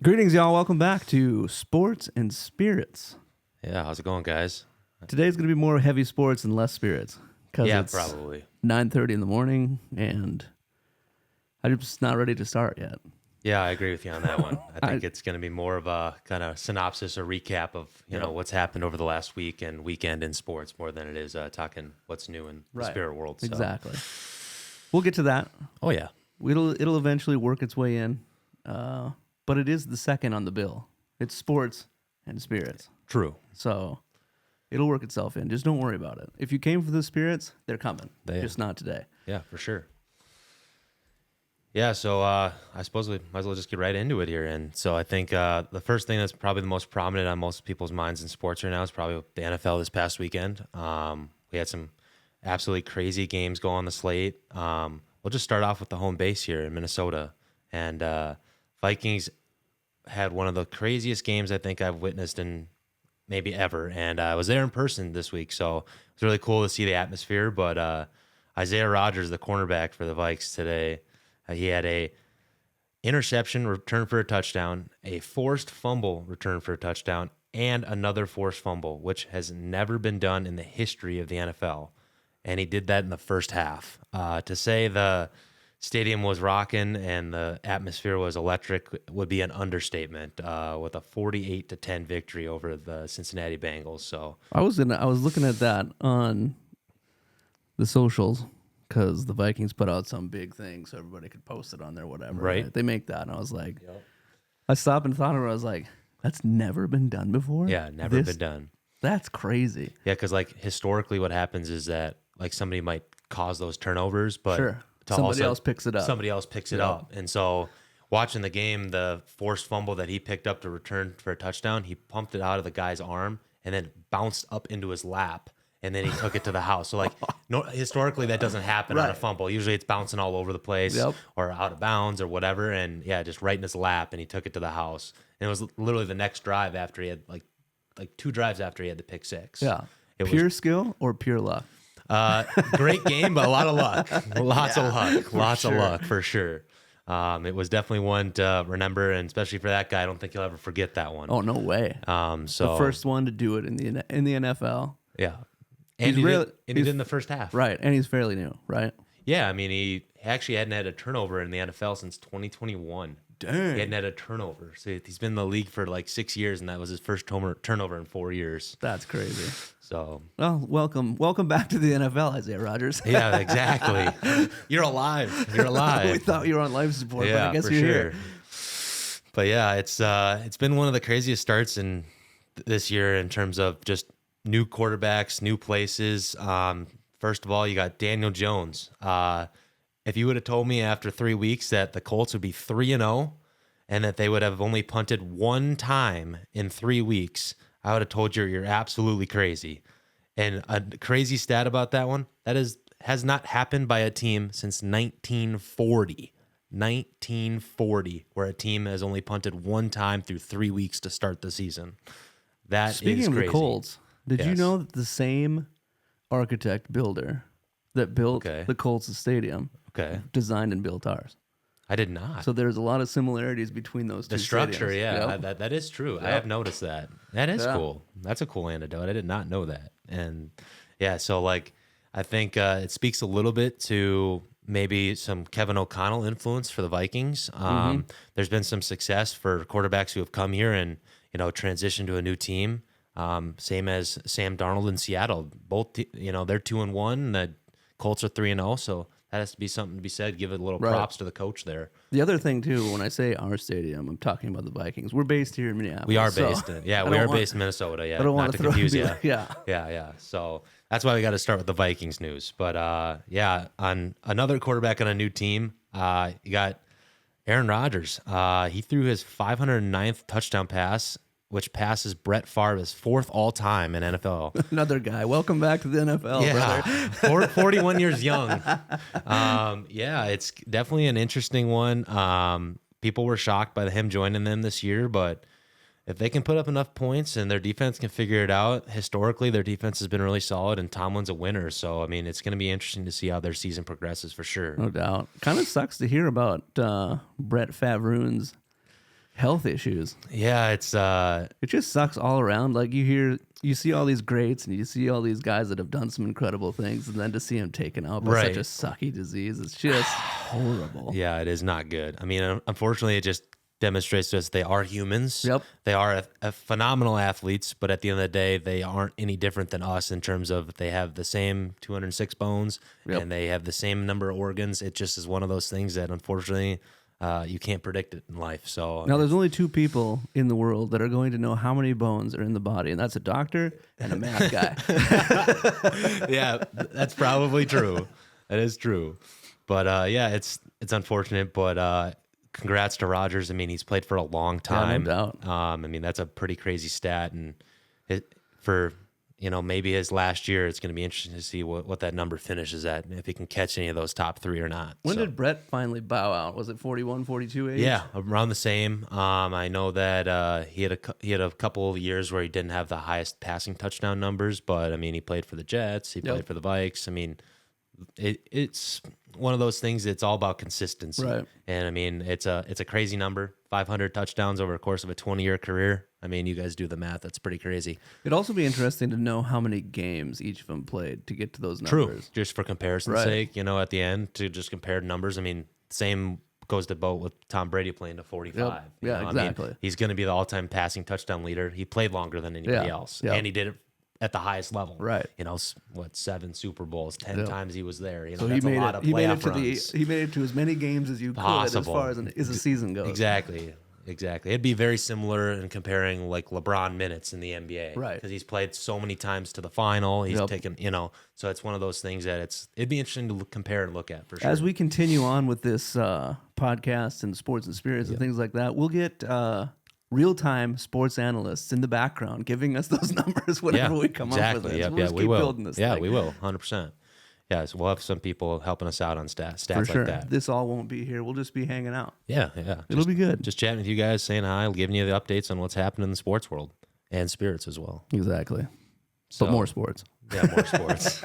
Greetings, y'all. Welcome back to Sports and Spirits. Yeah, how's it going, guys? Today's going to be more heavy sports and less spirits. Yeah, It's probably. 9:30 in the morning, and I'm just not ready to start yet. Yeah, I agree with you on that one. I think it's going to be more of a kind of synopsis or recap of what's happened over the last week and weekend in sports more than it is talking what's new in the spirit world. So. Exactly. We'll get to that. Oh yeah, It'll eventually work its way in, but it is the second on the bill. It's sports and spirits, true. so it'll work itself in. Just don't worry about it. If you came for the spirits, they're coming. They- Just not today. Yeah, for sure. Yeah, so I suppose we might as well just get right into it here. And so I think the first thing that's probably the most prominent on most people's minds in sports right now is probably the NFL this past weekend. We had some absolutely crazy games go on the slate. We'll just start off with the home base here in Minnesota. And Vikings had one of the craziest games I think I've witnessed in maybe ever. And I was there in person this week, so it was really cool to see the atmosphere. But Isaiah Rogers, the cornerback for the Vikes today, he had a interception return for a touchdown, a forced fumble return for a touchdown, and another forced fumble, which has never been done in the history of the NFL. And he did that in the first half. To say the stadium was rocking and the atmosphere was electric would be an understatement. With a 48-10 victory over the Cincinnati Bengals. So I was looking at that on the socials because the Vikings put out some big thing so everybody could post it on there, whatever. Right. They make that, and I was like, I stopped and thought of it. I was like, that's never been done before. yeah, never been done. That's crazy. Yeah, because like historically, what happens is that like somebody might cause those turnovers, but Sure. to Somebody else picks it up. Somebody else picks it up, and so watching the game, the forced fumble that he picked up to return for a touchdown, he pumped it out of the guy's arm and then bounced up into his lap, and then he took it to the house. So like, no, historically that doesn't happen on a Right. fumble. Usually it's bouncing all over the place or out of bounds or whatever, and yeah, just right in his lap, and he took it to the house. And it was literally the next drive after he had like 2 drives after he had the pick six. Yeah. It was Pure skill or pure luck? great game, but a lot of luck. Lots of sure. luck for sure. It was definitely one to remember, and especially for that guy, I don't think he'll ever forget that one. Oh, no way. So The first one to do it in the NFL. yeah, and he did in the first half. Right, and he's fairly new, right? Yeah, I mean, he actually hadn't had a turnover in the NFL since 2021. Dang. He hadn't had a turnover. So he's been in the league for like 6 years, and that was his first turnover in 4 years. That's crazy. So Well, welcome back to the NFL, Isaiah Rogers. yeah, exactly. You're alive. You're alive. We thought you were on life support, but Yeah, I guess for you're sure. here. But yeah, it's been one of the craziest starts in this year in terms of just new quarterbacks, new places. First of all, you got Daniel Jones. If you would have told me after 3 weeks that the Colts would be 3-0 and that they would have only punted 1 time in 3 weeks, I would have told you you're absolutely crazy. And a crazy stat about that one, has not happened by a team since 1940. 1940, where a team has only punted 1 time through 3 weeks to start the season. That Speaking is of crazy. the Colts, did you Yes. know that the same architect builder that built Okay. the Colts stadium Okay, designed and built ours? I did not. So there's a lot of similarities between those two The structure, stadiums. yeah, Yep. that is true. I have noticed that. That is Yeah. cool. That's a cool anecdote. I did not know that. And yeah, so like, I think it speaks a little bit to maybe some Kevin O'Connell influence for the Vikings. There's been some success for quarterbacks who have come here and transitioned to a new team. Same as Sam Darnold in Seattle. Both, they're 2-1. The Colts are 3-0. So that has to be something to be said. Give it a little Right. props to the coach there. The other thing too, when I say our stadium, I'm talking about the Vikings. We're based here in Minneapolis. We are so based in, I we don't are want- based in Minnesota. Yeah, I don't want not to to throw confuse you. yeah. Yeah. So that's why we got to start with the Vikings news. But yeah, on another quarterback on a new team, you got Aaron Rodgers. He threw his 509th touchdown pass, which passes Brett Favre's 4th all time in NFL. Another guy. Welcome back to the NFL, brother. 41 years young. Yeah, it's definitely an interesting one. People were shocked by him joining them this year, but if they can put up enough points and their defense can figure it out, historically their defense has been really solid, and Tomlin's a winner. So I mean, it's going to be interesting to see how their season progresses for sure. No doubt. Kind of sucks to hear about Brett Favre's health issues. Yeah, it's It just sucks all around. Like you see all these greats and you see all these guys that have done some incredible things, and then to see them taken out by such a sucky disease, it's just horrible. yeah, it is not good. I mean, unfortunately, it just demonstrates to us they are humans. Yep. They are a phenomenal athletes, but at the end of the day, they aren't any different than us in terms of they have the same 206 bones and they have the same number of organs. It just is one of those things that unfortunately you can't predict it in life. So Now, there's only two people in the world that are going to know how many bones are in the body, and that's a doctor and a math guy. yeah, that's probably true. That is true. But yeah, it's unfortunate, but congrats to Rogers. I mean, he's played for a long time. Yeah, no doubt. I mean, that's a pretty crazy stat, and for maybe his last year, it's going to be interesting to see what that number finishes at, and if he can catch any of those top three or not. When did Brett finally bow out? Was it 41, 42 age? Yeah, around the same. I know that he had a couple of years where he didn't have the highest passing touchdown numbers, but I mean, he played for the Jets, he played for the Vikes. I mean, it's one of those things. It's all about consistency, right? And I mean, it's a crazy number. 500 touchdowns over the course of a 20-year career. I mean, you guys do the math. That's pretty crazy. It'd also be interesting to know how many games each of them played to get to those numbers. True, just for comparison's sake, at the end to just compare numbers. I mean, same goes to boat with Tom Brady playing to 45. Yep. Yeah, exactly. I mean, he's going to be the all-time passing touchdown leader. He played longer than anybody else, and he did it at the highest level. Right. 7 Super Bowls, 10 times he was there. So that's a lot of playoff runs. He made it to as many games as you could as far as a season goes. Exactly. It'd be very similar in comparing like LeBron minutes in the NBA. Right. Because he's played so many times to the final. He's taken, so it's one of those things that it'd be interesting to compare and look at for sure. As we continue on with this podcast and sports and spirits and things like that, we'll get real-time sports analysts in the background giving us those numbers whenever we come up with it. So we'll just keep building this thing. We will, 100%. Yeah, so we'll have some people helping us out on stats for sure. like that. This all won't be here. We'll just be hanging out. Yeah. It'll be good. Just chatting with you guys, saying hi, giving you the updates on what's happening in the sports world and spirits as well. Exactly. But more sports. Yeah, more sports.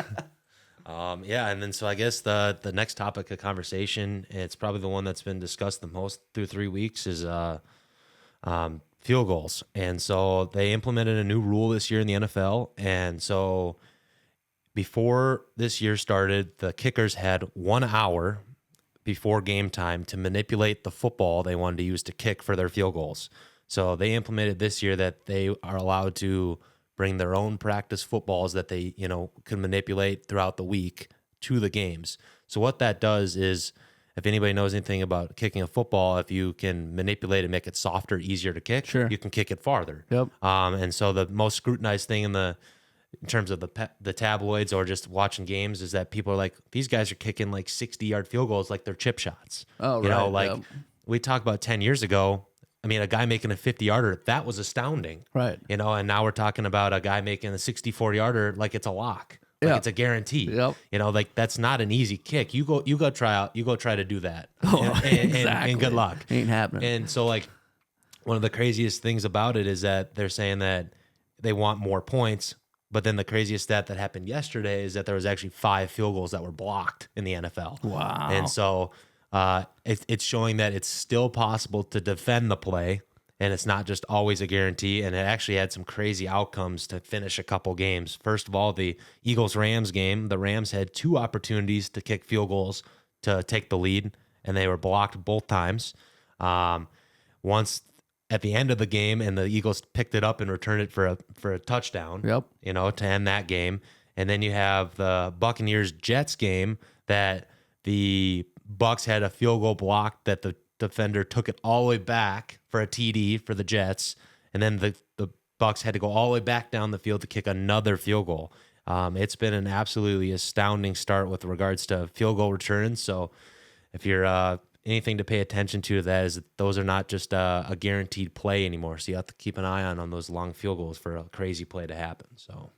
And then so I guess the next topic of conversation, and it's probably the one that's been discussed the most through 3 weeks, is field goals. And so they implemented a new rule this year in the NFL. And so before this year started, the kickers had 1 hour before game time to manipulate the football they wanted to use to kick for their field goals. So they implemented this year that they are allowed to bring their own practice footballs that they, can manipulate throughout the week to the games. So what that does is, if anybody knows anything about kicking a football, if you can manipulate it, make it softer, easier to kick, you can kick it farther. Yep. And so the most scrutinized thing in terms of the tabloids or just watching games is that people are like, these guys are kicking like 60-yard field goals like they're chip shots. Oh, right. We talked about 10 years ago. I mean, a guy making a 50-yarder, that was astounding. Right. And now we're talking about a guy making a 64-yarder like it's a lock. Like it's a guarantee. Yep. That's not an easy kick. You go try to do that. Exactly. And good luck. Ain't happening. And so one of the craziest things about it is that they're saying that they want more points. But then the craziest stat that happened yesterday is that there was actually 5 field goals that were blocked in the NFL. Wow. And so it's showing that it's still possible to defend the play, and it's not just always a guarantee. And it actually had some crazy outcomes to finish a couple games. First of all, the Eagles-Rams game, the Rams had 2 opportunities to kick field goals to take the lead, and they were blocked both times. Once at the end of the game, and the Eagles picked it up and returned it for a touchdown. Yep. To end that game. And then you have the Buccaneers-Jets game that the Bucs had a field goal blocked that the defender took it all the way back for a TD for the Jets, and then the Bucs had to go all the way back down the field to kick another field goal. It's been an absolutely astounding start with regards to field goal returns. So if you're anything to pay attention to, that is that those are not just a guaranteed play anymore. So you have to keep an eye on those long field goals for a crazy play to happen. So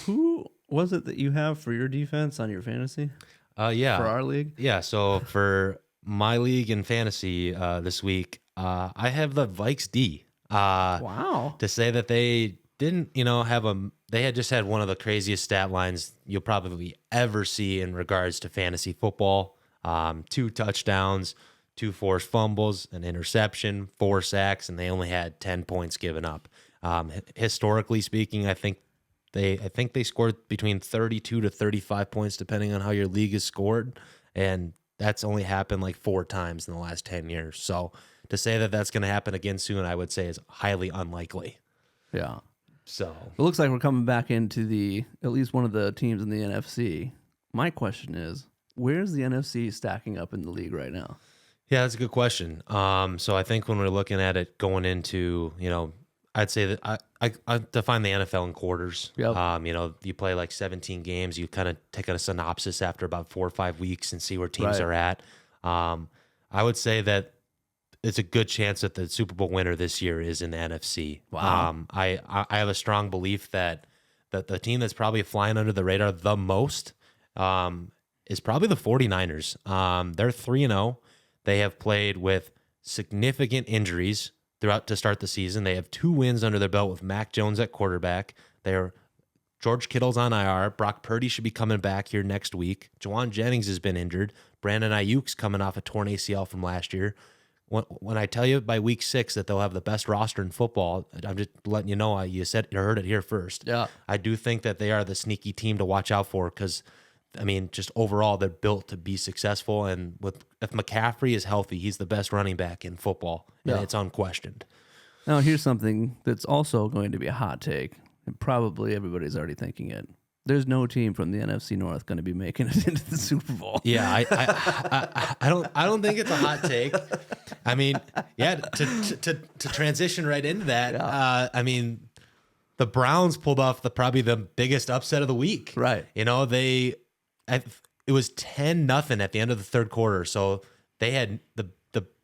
who was it that you have for your defense on your fantasy? For our league? Yeah, so for my league in fantasy this week, I have the Vikes D. Wow. To say that they didn't, they had just had one of the craziest stat lines you'll probably ever see in regards to fantasy football. 2 touchdowns, 2 forced fumbles, an interception, 4 sacks, and they only had 10 points given up. Historically speaking, I think they scored between 32 to 35 points, depending on how your league is scored, and that's only happened like 4 times in the last 10 years. So to say that that's going to happen again soon, I would say is highly unlikely. Yeah. So it looks like we're coming back into at least one of the teams in the NFC. My question is, where's the NFC stacking up in the league right now? Yeah, that's a good question. So I think when we're looking at it going into, I'd say that I define the NFL in quarters. Yep. You play like 17 games. You kind of take a synopsis after about 4 or 5 weeks and see where teams are at. I would say that it's a good chance that the Super Bowl winner this year is in the NFC. Wow. I have a strong belief that the team that's probably flying under the radar the most is probably the 49ers. They're 3-0. They have played with significant injuries throughout to start the season. They have 2 wins under their belt with Mac Jones at quarterback. George Kittle's on IR. Brock Purdy should be coming back here next week. Juwan Jennings has been injured. Brandon Ayuk's coming off a torn ACL from last year. When I tell you by week 6 that they'll have the best roster in football, I'm just letting you know. You heard it here first. Yeah, I do think that they are the sneaky team to watch out for because, just overall they're built to be successful. And if McCaffrey is healthy, he's the best running back in football, and it's unquestioned. Now here's something that's also going to be a hot take, and probably everybody's already thinking it. There's no team from the NFC North going to be making it into the Super Bowl. Yeah, I don't think it's a hot take. To transition right into that, the Browns pulled off probably the biggest upset of the week. Right. It was 10-0 at the end of the third quarter. So they had the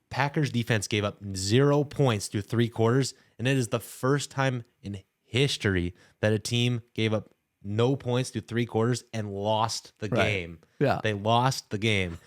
Packers defense gave up 0 points through 3 quarters, and it is the first time in history that a team gave up no points through 3 quarters and lost the game. Yeah. They lost the game.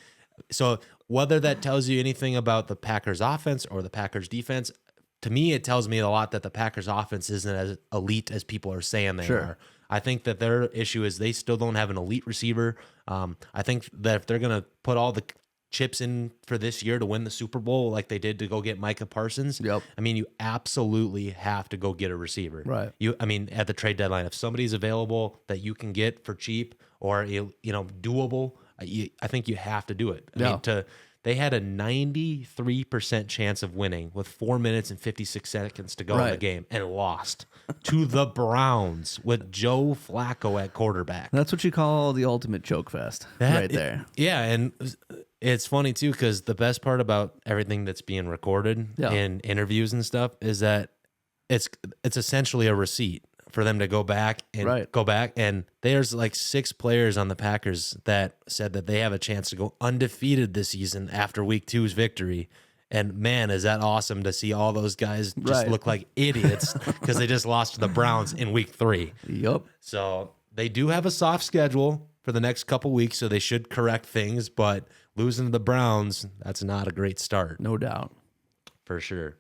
So whether that tells you anything about the Packers offense or the Packers defense, to me, it tells me a lot that the Packers offense isn't as elite as people are saying they are. I think that their issue is they still don't have an elite receiver. I think that if they're going to put all the chips in for this year to win the Super Bowl like they did to go get Micah Parsons, Yep. You absolutely have to go get a receiver. Right. At the trade deadline, if somebody's available that you can get for cheap or doable, I think you have to do it. They had a 93% chance of winning with 4 minutes and 56 seconds to go in the game and lost to the Browns with Joe Flacco at quarterback. That's what you call the ultimate choke fest right there. And it's funny too because the best part about everything that's being recorded in interviews and stuff is that it's essentially a receipt for them to go back and there's like 6 players on the Packers that said that they have a chance to go undefeated this season after week 2's victory. And man, is that awesome to see all those guys just look like idiots because they just lost to the Browns in week 3. Yep. So they do have a soft schedule for the next couple weeks, so they should correct things, but losing to the Browns, that's not a great start. No doubt. For sure.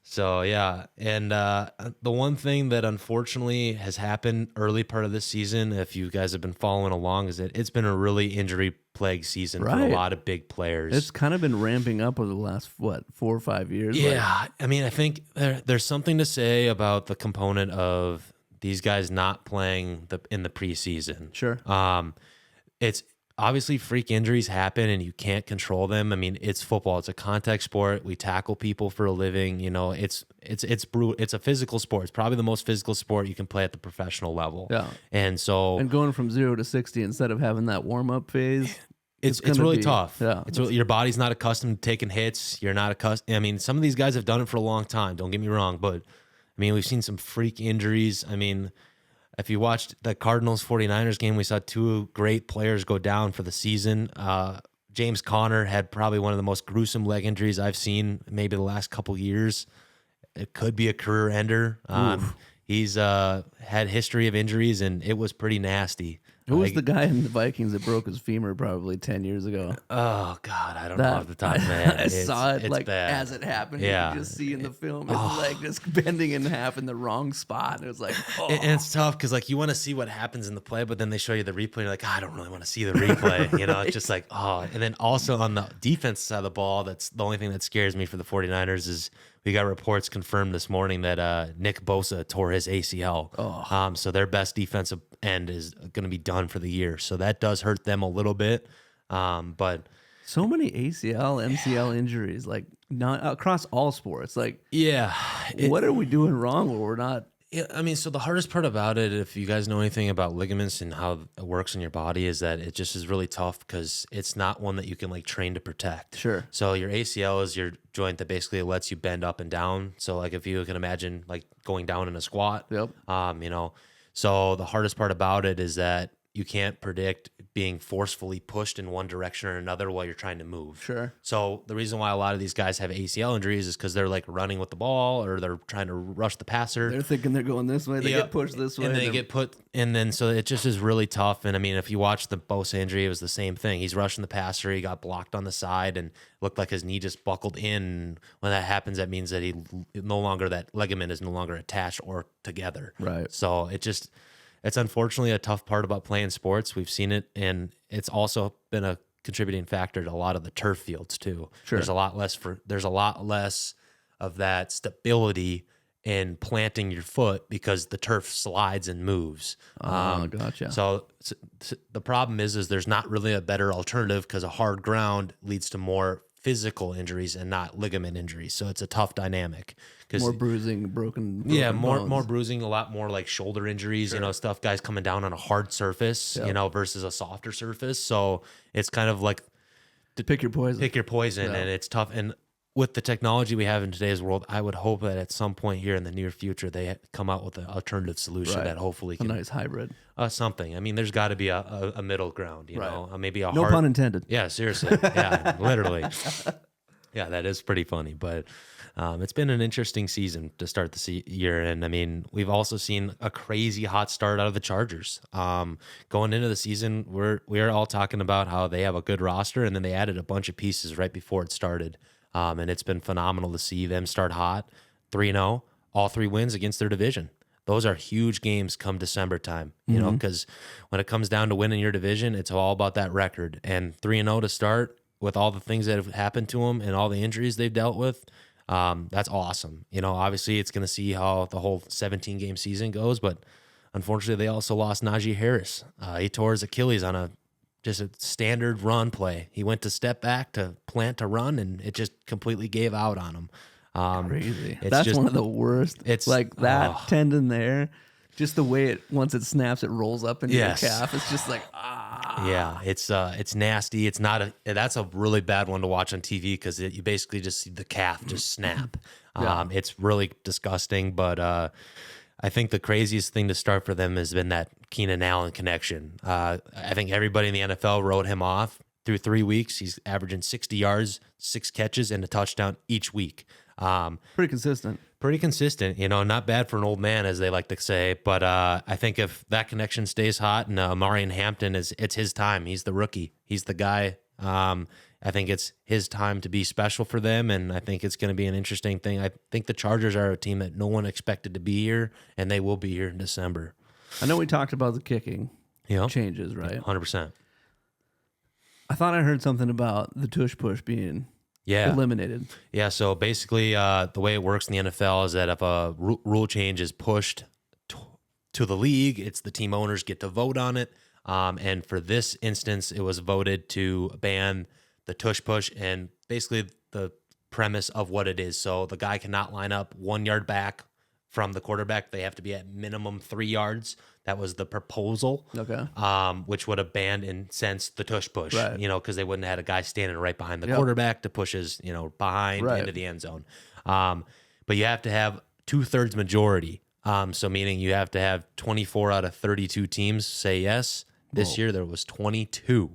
So, yeah. And the one thing that unfortunately has happened early part of this season, if you guys have been following along, is that it's been a really injury-plagued season for a lot of big players. It's kind of been ramping up over the last, 4 or 5 years? Yeah. I think there's something to say about the component of these guys not playing in the preseason. Sure. It's obviously freak injuries happen and you can't control them. It's football. It's a contact sport. We tackle people for a living. It's brutal. It's a physical sport. It's probably the most physical sport you can play at the professional level. Yeah. And going from 0 to 60 instead of having that warm up phase. It's really tough. Yeah. Your body's not accustomed to taking hits. You're not accustomed. Some of these guys have done it for a long time. Don't get me wrong, but we've seen some freak injuries. If you watched the Cardinals 49ers game, we saw 2 great players go down for the season. James Conner had probably one of the most gruesome leg injuries I've seen maybe the last couple years. It could be a career ender. He's had history of injuries, and it was pretty nasty. Who was the guy in the Vikings that broke his femur probably 10 years ago? Oh God, I don't know off the top of my head. I saw it like bad. as it happened. Yeah. You could just see in the film his leg just bending in half in the wrong spot. It was like, and it's tough because like you want to see what happens in the play, but then they show you the replay. And you're like, I don't really want to see the replay. Right. It's just like, and then also on the defense side of the ball, that's the only thing that scares me for the 49ers is we got reports confirmed this morning that Nick Bosa tore his ACL. So their best defensive end is going to be done for the year. So that does hurt them a little bit. But so many ACL, MCL injuries, like not across all sports. Like, what are we doing wrong where we're not? Yeah, I mean, so the hardest part about it, if you guys know anything about ligaments and how it works in your body, is that it just is really tough because it's not one that you can like train to protect. Sure. So your ACL is your joint that basically lets you bend up and down. So like if you can imagine like going down in a squat, so the hardest part about it is that you can't predict being forcefully pushed in one direction or another while you're trying to move. Sure. So the reason why a lot of these guys have ACL injuries is because they're like running with the ball or they're trying to rush the passer. They're thinking they're going this way. They get pushed this way. And they get put, and then so it just is really tough. And I mean, if you watch the Bosa injury, it was the same thing. He's rushing the passer. He got blocked on the side and looked like his knee just buckled in. When that happens, that means that that ligament is no longer attached or together. Right. So it's unfortunately a tough part about playing sports. We've seen it, and it's also been a contributing factor to a lot of the turf fields too. Sure. There's a lot less of that stability in planting your foot because the turf slides and moves. Gotcha. So the problem is there's not really a better alternative because a hard ground leads to more physical injuries and not ligament injuries. So it's a tough dynamic. More bruising, broken more bruising, a lot more like shoulder injuries, Sure. Stuff guys coming down on a hard surface, versus a softer surface. So it's kind of like pick your poison. And it's tough. And with the technology we have in today's world, I would hope that at some point here in the near future, they come out with an alternative solution that hopefully can a nice hybrid. Something. I mean, there's got to be a middle ground, maybe a no pun intended. Yeah, seriously. Yeah, literally. Yeah, that is pretty funny, but it's been an interesting season to start the year. And I mean, we've also seen a crazy hot start out of the Chargers. Going into the season, we're all talking about how they have a good roster, and then they added a bunch of pieces right before it started. And it's been phenomenal to see them start hot, 3-0, all 3 wins against their division. Those are huge games come December time, because when it comes down to winning your division, it's all about that record. And 3-0 to start with all the things that have happened to them and all the injuries they've dealt with, that's awesome. Obviously it's going to see how the whole 17-game season goes, but unfortunately they also lost Najee Harris. He tore his Achilles on just a standard run play. He went to step back to plant to run, and it just completely gave out on him. Crazy. That's one of the worst. It's like that tendon there, just the way once it snaps, it rolls up into your calf. It's just like, Yeah, it's nasty. That's a really bad one to watch on TV because you basically just see the calf just snap. It's really disgusting, but I think the craziest thing to start for them has been that Keenan Allen connection. I think everybody in the NFL wrote him off through 3 weeks. He's averaging 60 yards, 6 catches, and a touchdown each week. Pretty consistent. Not bad for an old man, as they like to say. But I think if that connection stays hot and Marion Hampton it's his time. He's the rookie. He's the guy. I think it's his time to be special for them, and I think it's going to be an interesting thing. I think the Chargers are a team that no one expected to be here, and they will be here in December. I know we talked about the kicking changes, right? 100%. I thought I heard something about the tush push being eliminated. Yeah, so basically the way it works in the NFL is that if a rule change is pushed to the league, it's the team owners get to vote on it. And for this instance, it was voted to ban the tush push, and basically the premise of what it is. So the guy cannot line up 1 yard back from the quarterback. They have to be at minimum 3 yards. That was the proposal. Okay. Which would have banned in sense the tush push, right. Because they wouldn't have had a guy standing right behind the quarterback to push his, behind into the end zone. But you have to have 2/3 majority. So meaning you have to have 24 out of 32 teams say yes. This year there was 22.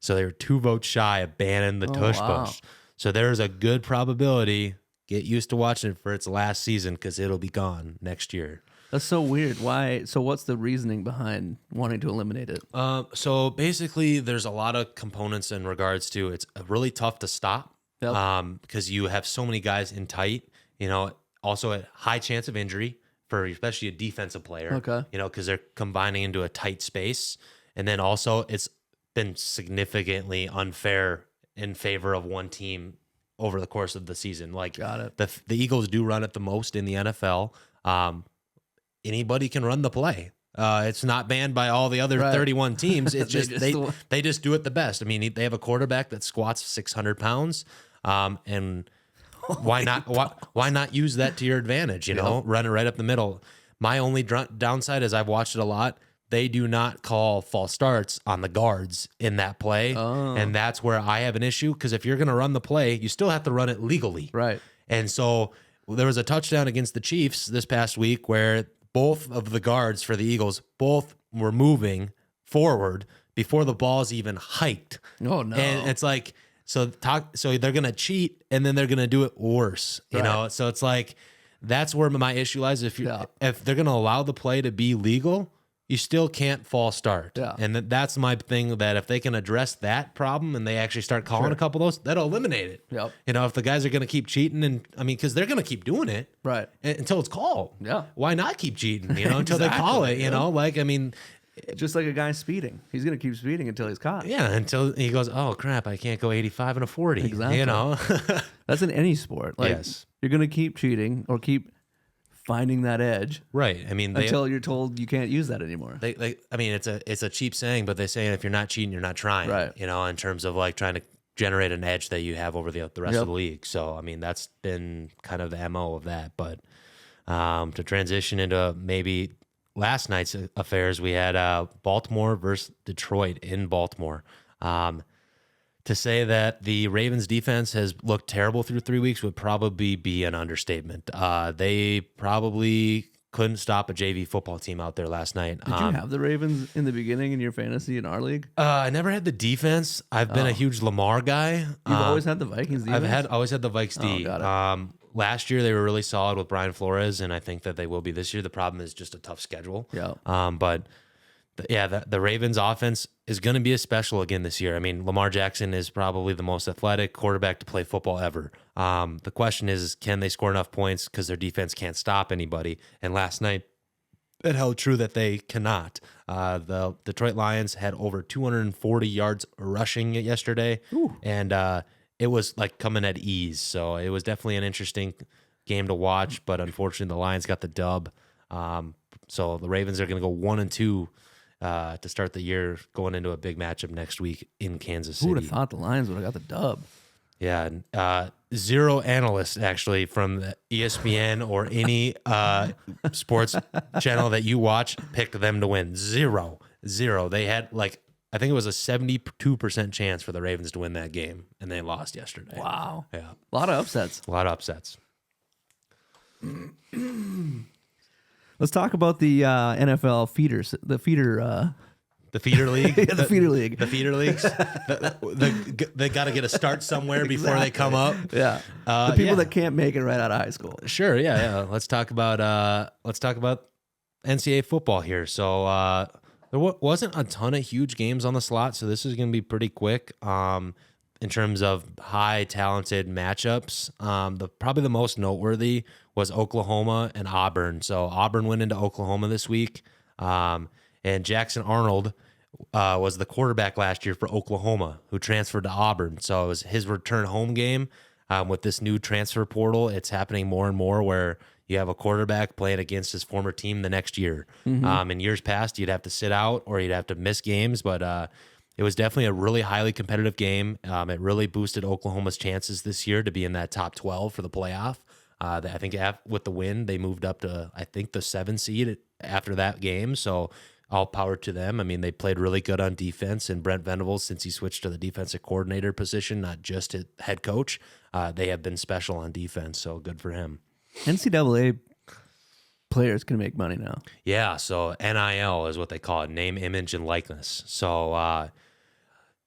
So they were 2 votes shy of banning the tush push. So there's a good probability. Get used to watching it for its last season because it'll be gone next year. That's so weird. Why? So what's the reasoning behind wanting to eliminate it? So basically, there's a lot of components in regards to it's really tough to stop. Yep. Because you have so many guys in tight, also a high chance of injury for especially a defensive player. Okay. Because they're combining into a tight space. And then also it's been significantly unfair in favor of one team over the course of the season. Like Got it. the Eagles do run it the most in the NFL. Anybody can run the play. It's not banned by all the other 31 teams. It's just they just do it the best. I mean, they have a quarterback that squats 600 pounds. And why not use that to your advantage? Run it right up the middle. My only downside is I've watched it a lot. They do not call false starts on the guards in that play. Oh. And that's where I have an issue. Because if you're going to run the play, you still have to run it legally. Right. And so there was a touchdown against the Chiefs this past week where both of the guards for the Eagles, both were moving forward before the ball's even hiked. Oh, no. And it's like, so they're going to cheat and then they're going to do it worse, you know? So it's like, that's where my issue lies. If they're going to allow the play to be legal, you still can't false start. Yeah. And that's my thing, that if they can address that problem and they actually start calling a couple of those, that'll eliminate it. Yep. If the guys are going to keep cheating, and because they're going to keep doing it. Right. Until it's called. Yeah. Why not keep cheating, until they call it, Just like a guy speeding. He's going to keep speeding until he's caught. Yeah, until he goes, oh, crap, I can't go 85 and a 40. Exactly. That's in any sport. Like, yes. You're going to keep cheating or keep finding that edge. Right. Until you're told you can't use that anymore. It's a cheap saying, but they say if you're not cheating, you're not trying. Right. In terms of like trying to generate an edge that you have over the rest of the league. So, that's been kind of the MO of that. But to transition into maybe last night's affairs, we had Baltimore versus Detroit in Baltimore. To say that the Ravens defense has looked terrible through 3 weeks would probably be an understatement. They probably couldn't stop a JV football team out there last night. Did you have the Ravens in the beginning in your fantasy in our league? I never had the defense. I've been a huge Lamar guy. You've always had the Vikings defense? I've always had the Vikes D. Got it. Last year they were really solid with Brian Flores, and I think that they will be this year. The problem is just a tough schedule. Yeah. But the Ravens offense is going to be a special again this year. Lamar Jackson is probably the most athletic quarterback to play football ever. The question is, can they score enough points because their defense can't stop anybody? And last night, it held true that they cannot. The Detroit Lions had over 240 yards rushing yesterday. Ooh. And it was like coming at ease. So it was definitely an interesting game to watch, but unfortunately the Lions got the dub. So the Ravens are going to go 1-2 to start the year, going into a big matchup next week in Kansas City. Who would have thought the Lions would have got the dub? Yeah, zero analysts actually from the ESPN or any sports channel that you watch picked them to win. Zero. They had I think it was a 72% chance for the Ravens to win that game, and they lost yesterday. Wow. Yeah. A lot of upsets. Let's talk about the NFL feeders, the feeder league. Yeah, the feeder league. The feeder leagues. They got to get a start somewhere before they come up. Yeah. The people that can't make it right out of high school. Sure. Yeah. Let's talk about NCAA football here. So there wasn't a ton of huge games on the slot, so this is going to be pretty quick. In terms of high talented matchups, probably the most noteworthy was Oklahoma and Auburn. So Auburn went into Oklahoma this week, and Jackson Arnold was the quarterback last year for Oklahoma, who transferred to Auburn. So it was his return home game. With this new transfer portal, it's happening more and more where you have a quarterback playing against his former team the next year. Mm-hmm. In years past, you'd have to sit out or you'd have to miss games, but it was definitely a really highly competitive game. It really boosted Oklahoma's chances this year to be in that top 12 for the playoff. I think with the win, they moved up to, I think, the 7 seed after that game. So all power to them. They played really good on defense, and Brent Venables, since he switched to the defensive coordinator position, not just a head coach, they have been special on defense. So good for him. NCAA players can make money now. Yeah, so NIL is what they call it, name, image, and likeness. So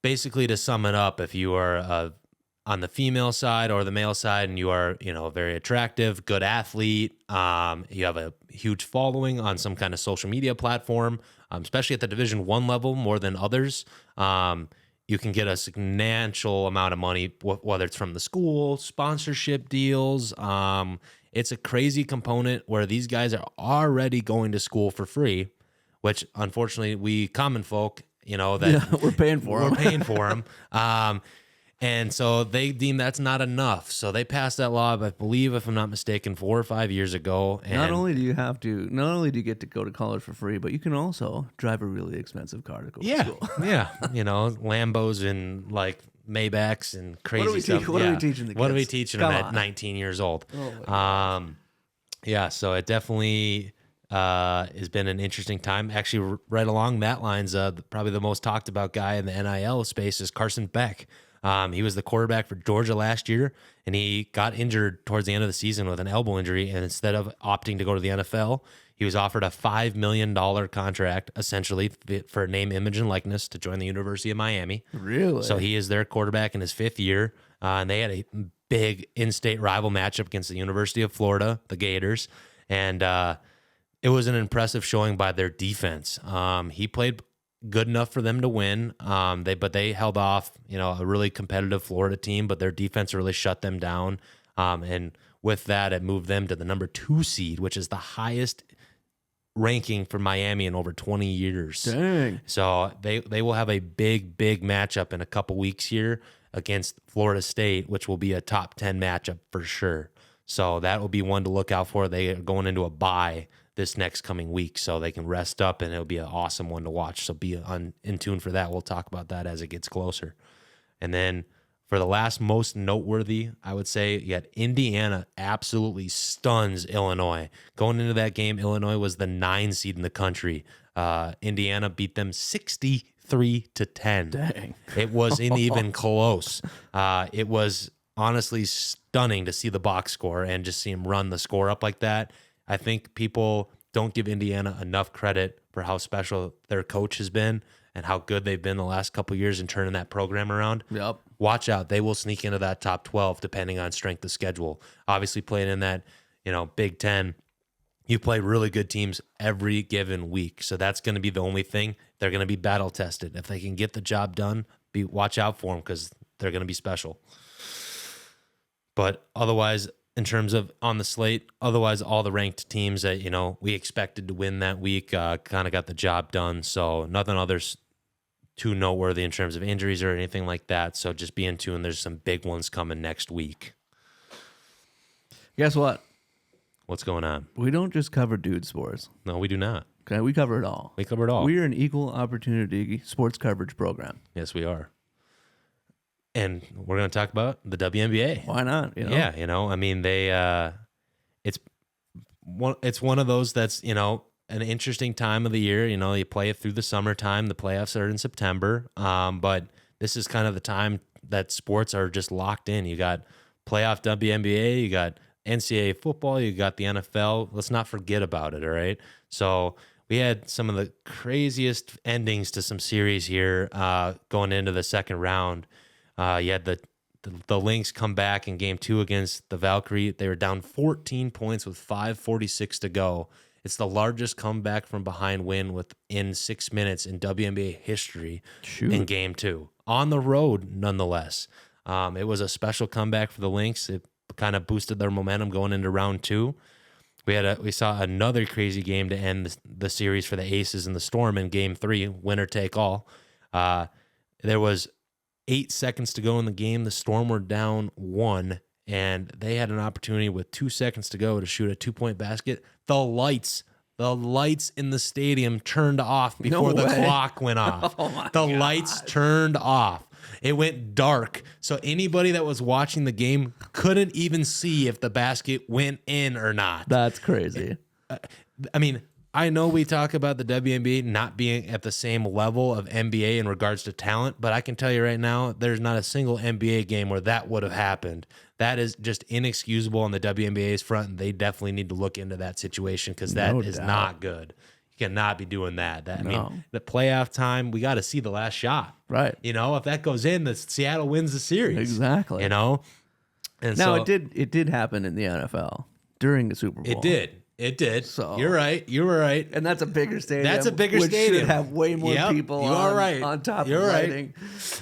basically, to sum it up, if you are on the female side or the male side and you are, a very attractive, good athlete, you have a huge following on some kind of social media platform, especially at the Division I level more than others. You can get a substantial amount of money, whether it's from the school, sponsorship deals. It's a crazy component where these guys are already going to school for free, which unfortunately we common folk, we're paying for them. We're paying for them. And so they deem that's not enough. So they passed that law, I believe, if I'm not mistaken, 4 or 5 years ago. And not only do you get to go to college for free, but you can also drive a really expensive car to go to school. Yeah. Lambos and like Maybachs and crazy stuff. What are we teaching the kids? What are we teaching them at 19 years old? So it definitely has been an interesting time. Actually, right along that lines, probably the most talked about guy in the NIL space is Carson Beck. He was the quarterback for Georgia last year, and he got injured towards the end of the season with an elbow injury. And instead of opting to go to the NFL, he was offered a $5 million contract, essentially, for name, image, and likeness to join the University of Miami. Really? So he is their quarterback in his 5th year. And they had a big in-state rival matchup against the University of Florida, the Gators. And it was an impressive showing by their defense. He played good enough for them to win. But they held off, a really competitive Florida team, but their defense really shut them down. And with that, it moved them to the number 2 seed, which is the highest ranking for Miami in over 20 years. Dang. So they will have a big matchup in a couple weeks here against Florida State, which will be a top 10 matchup for sure. So that will be one to look out for. They are going into a bye this next coming week, so they can rest up, and it'll be an awesome one to watch. So be in tune for that. We'll talk about that as it gets closer. And then for the last most noteworthy, I would say you had Indiana absolutely stuns Illinois. Going into that game, Illinois was the 9 seed in the country. Indiana beat them 63-10. Dang. It wasn't even close. It was honestly stunning to see the box score and just see him run the score up like that. I think people don't give Indiana enough credit for how special their coach has been and how good they've been the last couple of years in turning that program around. Yep. Watch out. They will sneak into that top 12 depending on strength of schedule. Obviously playing in that, Big Ten, you play really good teams every given week. So that's going to be the only thing. They're going to be battle tested. If they can get the job done, watch out for them because they're going to be special. But otherwise, in terms of on the slate, otherwise all the ranked teams that, we expected to win that week kind of got the job done. So nothing others too noteworthy in terms of injuries or anything like that. So just be in tune. There's some big ones coming next week. Guess what? What's going on? We don't just cover dude sports. No, we do not. Okay, we cover it all. We cover it all. We're an equal opportunity sports coverage program. Yes, we are. And we're going to talk about the WNBA. Why not? Yeah, I mean, it's one of those that's, an interesting time of the year. You play it through the summertime. The playoffs are in September. But this is kind of the time that sports are just locked in. You got playoff WNBA, you got NCAA football, you got the NFL. Let's not forget about it, all right? So we had some of the craziest endings to some series here going into the second round. You had the Lynx come back in game 2 against the Valkyrie. They were down 14 points with 5:46 to go. It's the largest comeback from behind win within 6 minutes in WNBA history in game 2. On the road, nonetheless. It was a special comeback for the Lynx. It kind of boosted their momentum going into round 2. We saw another crazy game to end the series for the Aces and the Storm in game 3, winner take all. There was 8 seconds to go in the game. The Storm were down 1, and they had an opportunity with 2 seconds to go to shoot a 2-point basket. The lights in the stadium turned off before the clock went off. The lights turned off. It went dark. So anybody that was watching the game couldn't even see if the basket went in or not. That's crazy. I mean, I know we talk about the WNBA not being at the same level of NBA in regards to talent, but I can tell you right now, there's not a single NBA game where that would have happened. That is just inexcusable on the WNBA's front, and they definitely need to look into that situation because that is not good. You cannot be doing that. I mean, the playoff time, we got to see the last shot. Right. If that goes in, the Seattle wins the series. Exactly. And now, it did happen in the NFL during the Super Bowl. It did. It did. So you're right. You were right. And that's a bigger stadium. That's a bigger which stadium. Should have way more people. You are right. On top You're of right. lighting.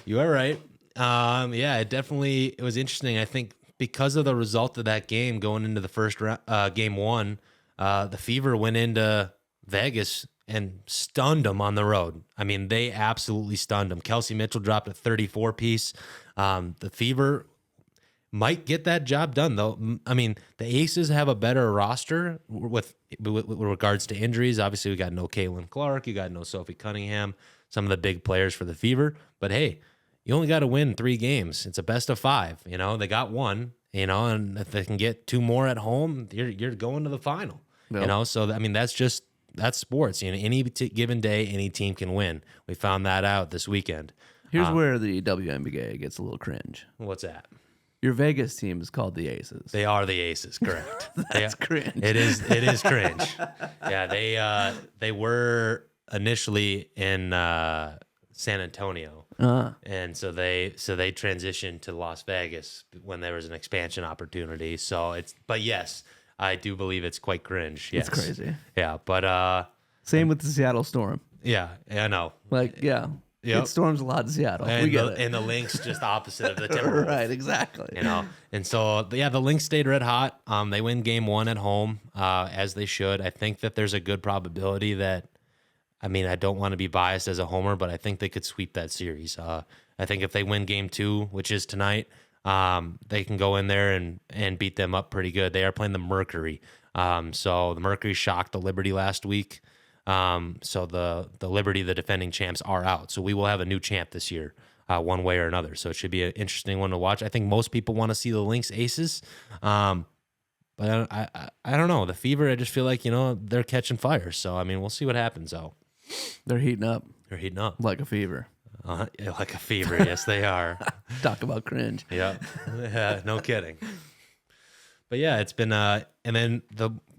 You are right. Yeah, it was interesting. I think because of the result of that game going into the first round, game one, the Fever went into Vegas and stunned them on the road. I mean, they absolutely stunned them. Kelsey Mitchell dropped a 34 piece. The Fever might get that job done, though. I mean, the Aces have a better roster with regards to injuries. Obviously, we got no Caitlin Clark. You got no Sophie Cunningham, some of the big players for the Fever. But, hey, you only got to win 3 games. It's a best of 5. You know, they got 1, you know, and if they can get 2 more at home, you're going to the final. Yep. You know, so, I mean, that's sports. You know, any given day, any team can win. We found that out this weekend. Here's where the WNBA gets a little cringe. What's that? Your Vegas team is called the Aces. They are the Aces, correct? That's cringe. It is cringe. Yeah, they were initially in San Antonio, and so they transitioned to Las Vegas when there was an expansion opportunity. So but yes, I do believe it's quite cringe. Yes. It's crazy. Yeah, but same with the Seattle Storm. Yeah, I know. Like, yeah. Yep. It storms a lot in Seattle. And the Lynx just opposite of the Timberwolves. Right, exactly. You know, and so the Lynx stayed red hot. They win game 1 at home, as they should. I think that there's a good probability that, I mean, I don't want to be biased as a homer, but I think they could sweep that series. I think if they win game 2, which is tonight, they can go in there and beat them up pretty good. They are playing the Mercury. So the Mercury shocked the Liberty last week. So the Liberty, the defending champs, are out. So we will have a new champ this year, one way or another. So it should be an interesting one to watch. I think most people want to see the Lynx Aces. But I don't know. The Fever, I just feel like, you know, they're catching fire. So, I mean, we'll see what happens, though. They're heating up. They're heating up. Like a fever. Like a fever. Yes, they are. Talk about cringe. Yeah, no kidding. But yeah, it's been, and then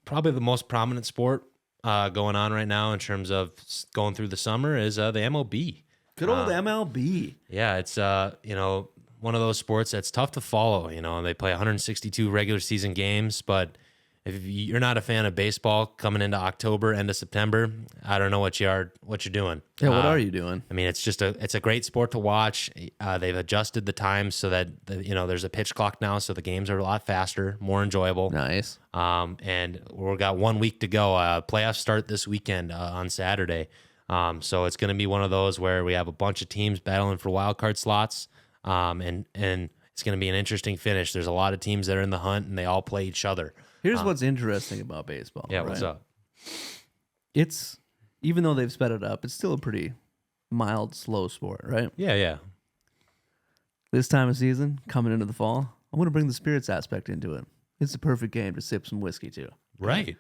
probably the most prominent sport going on right now in terms of going through the summer is the MLB. Good old MLB. Yeah, it's you know, one of those sports that's tough to follow. You know, they play 162 regular season games, but if you're not a fan of baseball coming into October, end of September, I don't know what you're doing. Yeah, what are you doing? I mean, it's a great sport to watch. They've adjusted the times so that you know, there's a pitch clock now, so the games are a lot faster, more enjoyable. Nice. And we've got 1 week to go. Playoffs start this weekend on Saturday. So it's going to be one of those where we have a bunch of teams battling for wild card slots. And it's going to be an interesting finish. There's a lot of teams that are in the hunt, and they all play each other. Here's what's interesting about baseball. Yeah, right? what's up? It's, even though they've sped it up, it's still a pretty mild, slow sport, right? Yeah. This time of season, coming into the fall, I want to bring the spirits aspect into it. It's the perfect game to sip some whiskey to. Right.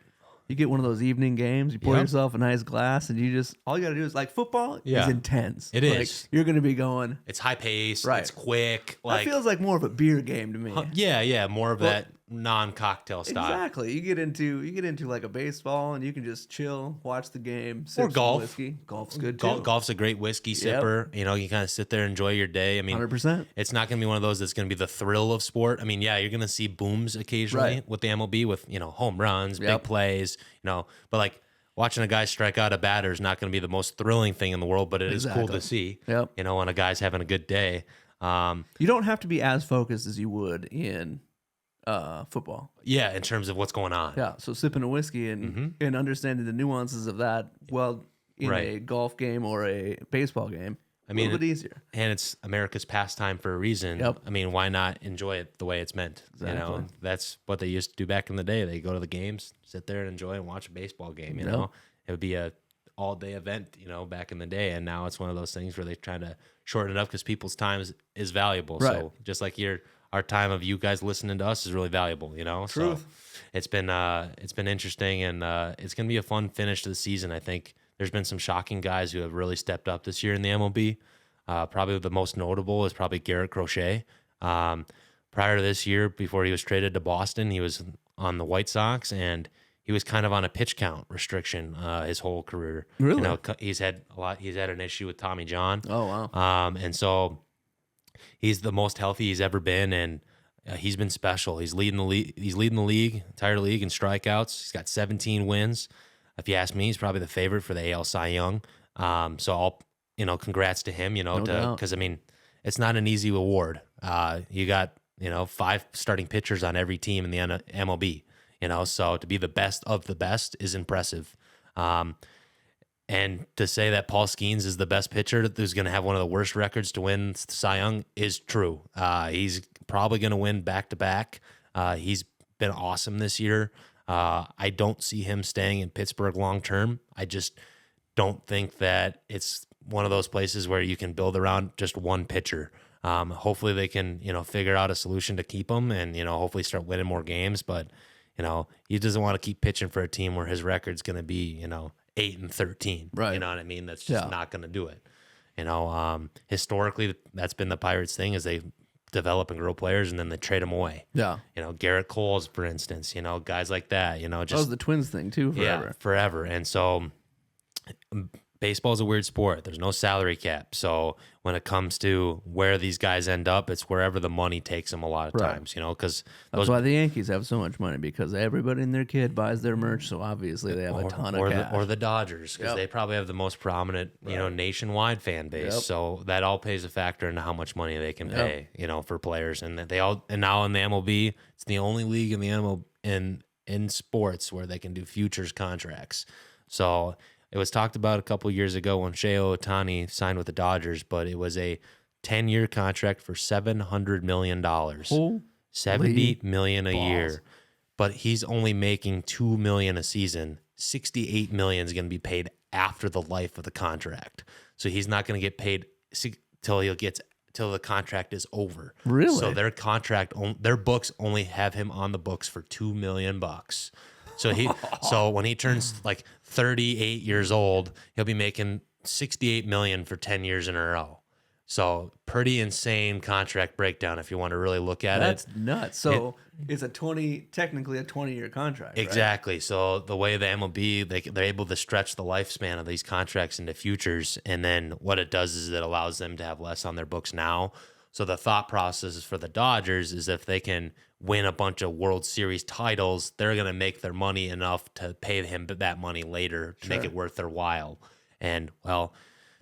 You get one of those evening games, you pour yourself a nice glass, and all you got to do is, like, football is intense. It is. You're going to be going. It's high pace. Right. It's quick. That feels like more of a beer game to me. Yeah. More of that non-cocktail style. Exactly. You get into like a baseball, and you can just chill, watch the game, sip or golf. Some whiskey. Golf's good too. Golf's a great whiskey sipper. Yep. You know, you kind of sit there, enjoy your day. I mean, 100%. It's not going to be one of those that's going to be the thrill of sport. I mean, yeah, you're going to see booms occasionally with the MLB with, you know, home runs, big plays, you know, but like watching a guy strike out a batter is not going to be the most thrilling thing in the world, but it is cool to see. Yep. You know, when a guy's having a good day. You don't have to be as focused as you would in football. Yeah, in terms of what's going on. Yeah, so sipping a whiskey and understanding the nuances of that, well, in a golf game or a baseball game, a little bit easier. And it's America's pastime for a reason. Yep. I mean, why not enjoy it the way it's meant? Exactly. You know, that's what they used to do back in the day. They go to the games, sit there and enjoy and watch a baseball game. You know, it would be a all-day event, you know, back in the day. And now it's one of those things where they're trying to shorten it up because people's time is valuable. Right. So just like our time of you guys listening to us is really valuable, you know? Truth. So it's been interesting, and it's going to be a fun finish to the season. I think there's been some shocking guys who have really stepped up this year in the MLB. Probably the most notable is probably Garrett Crochet. Prior to this year, before he was traded to Boston, he was on the White Sox, and he was kind of on a pitch count restriction his whole career. Really? You know, he's had an issue with Tommy John. Oh, wow. And so he's the most healthy he's ever been, and he's been special. He's leading the league. He's leading the league, entire league in strikeouts. He's got 17 wins. If you ask me, he's probably the favorite for the AL Cy Young. So congrats to him. Because I mean, it's not an easy award. You got 5 starting pitchers on every team in the MLB. So to be the best of the best is impressive. And to say that Paul Skeens is the best pitcher who's going to have one of the worst records to win Cy Young is true. He's probably going to win back-to-back. He's been awesome this year. I don't see him staying in Pittsburgh long-term. I just don't think that it's one of those places where you can build around just one pitcher. Hopefully they can, figure out a solution to keep him and, hopefully start winning more games. But, he doesn't want to keep pitching for a team where his record's going to be, 8-13. Right. You know what I mean? That's just not going to do it. Historically, that's been the Pirates' thing is they develop and grow players and then they trade them away. Yeah. Garrett Coles, for instance, guys like that, just. That was the Twins thing too, forever. Yeah, forever. And so baseball is a weird sport. There's no salary cap. So when it comes to where these guys end up, it's wherever the money takes them a lot of times, because that's why the Yankees have so much money because everybody and their kid buys their merch. So obviously they have a ton of cash. Or the Dodgers because they probably have the most prominent, nationwide fan base. Yep. So that all plays a factor into how much money they can pay, for players. And now in the MLB, it's the only league in the MLB in sports where they can do futures contracts. So it was talked about a couple years ago when Shohei Ohtani signed with the Dodgers, but it was a 10-year contract for $700 million. $70 million a year. But he's only making $2 million a season. $68 million is going to be paid after the life of the contract. So he's not going to get paid till the contract is over. Really? So their books only have him on the books for $2 million. So when he turns like 38 years old, he'll be making $68 million for 10 years in a row. So pretty insane contract breakdown if you want to really look at it. That's nuts. So it's technically a 20-year contract. Exactly. Right? So the way the MLB, they're able to stretch the lifespan of these contracts into futures. And then what it does is it allows them to have less on their books now. So the thought process for the Dodgers is if they can win a bunch of World Series titles, they're going to make their money enough to pay him that money later to make it worth their while. And, well,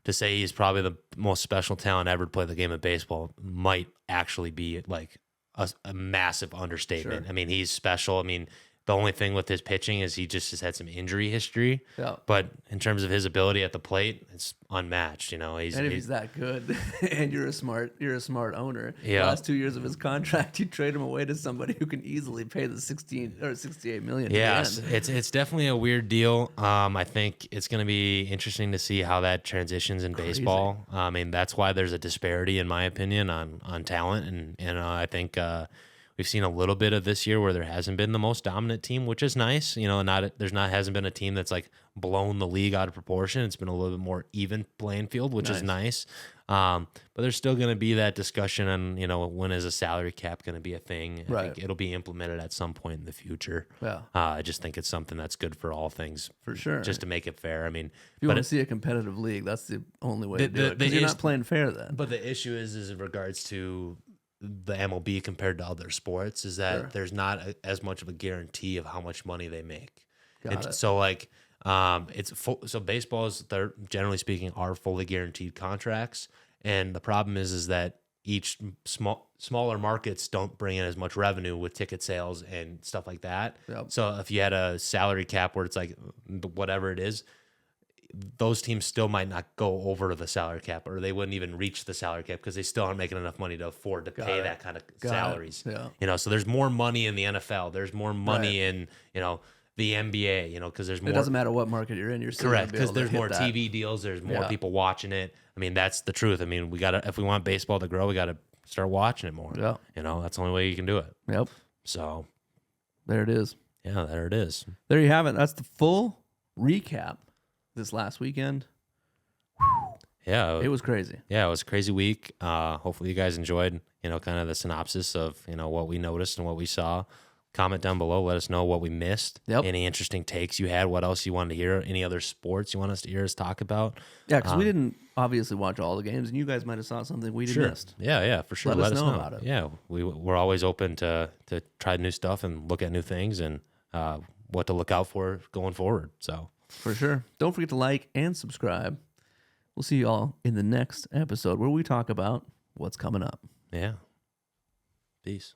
to say he's probably the most special talent ever to play the game of baseball might actually be like a massive understatement. Sure. I mean, he's special. I mean, the only thing with his pitching is he just has had some injury history. Yeah. But in terms of his ability at the plate, it's unmatched. If he's that good, and you're a smart owner. Yeah. The last 2 years of his contract, you trade him away to somebody who can easily pay the 16 or 68 million. Yeah, it's definitely a weird deal. I think it's going to be interesting to see how that transitions in baseball. I mean, that's why there's a disparity, in my opinion, on talent, and I think. We've seen a little bit of this year where there hasn't been the most dominant team, which is nice. Hasn't been a team that's like blown the league out of proportion. It's been a little bit more even playing field, which is nice. But there's still going to be that discussion on, when is a salary cap going to be a thing? I think it'll be implemented at some point in the future. Yeah. I just think it's something that's good for all things. For sure. Just to make it fair. I mean, if you want to see a competitive league, that's the only way to do it. Because you're not playing fair then. But the issue is in regards to the MLB compared to other sports is that there's not as much of a guarantee of how much money they make. So like, so baseballs, they're generally speaking are fully guaranteed contracts. And the problem is that each smaller markets don't bring in as much revenue with ticket sales and stuff like that. Yep. So if you had a salary cap where it's like whatever it is, those teams still might not go over the salary cap, or they wouldn't even reach the salary cap because they still aren't making enough money to afford to pay that kind of salaries. Yeah. So there's more money in the NFL. There's more money in, the NBA, because there's more. It doesn't matter what market you're in. You're still correct because there's more TV deals. There's more people watching it. I mean, that's the truth. I mean, if we want baseball to grow, we got to start watching it more. Yeah. That's the only way you can do it. Yep. So there it is. Yeah, there it is. There you have it. That's the full recap this last weekend. Yeah, it was crazy. Yeah, it was a crazy week. Hopefully you guys enjoyed, kind of the synopsis of, what we noticed and what we saw. comment down below. Let us know what we missed. Yep. Any interesting takes you had. What else you wanted to hear. Any other sports you want us to hear us talk about. Yeah, because we didn't obviously watch all the games, and you guys might have saw something we didn't missed. Yeah, for sure. Let us know about it. Yeah, we're always open to try new stuff and look at new things and what to look out for going forward. So for sure. Don't forget to like and subscribe. We'll see you all in the next episode where we talk about what's coming up. Yeah. Peace.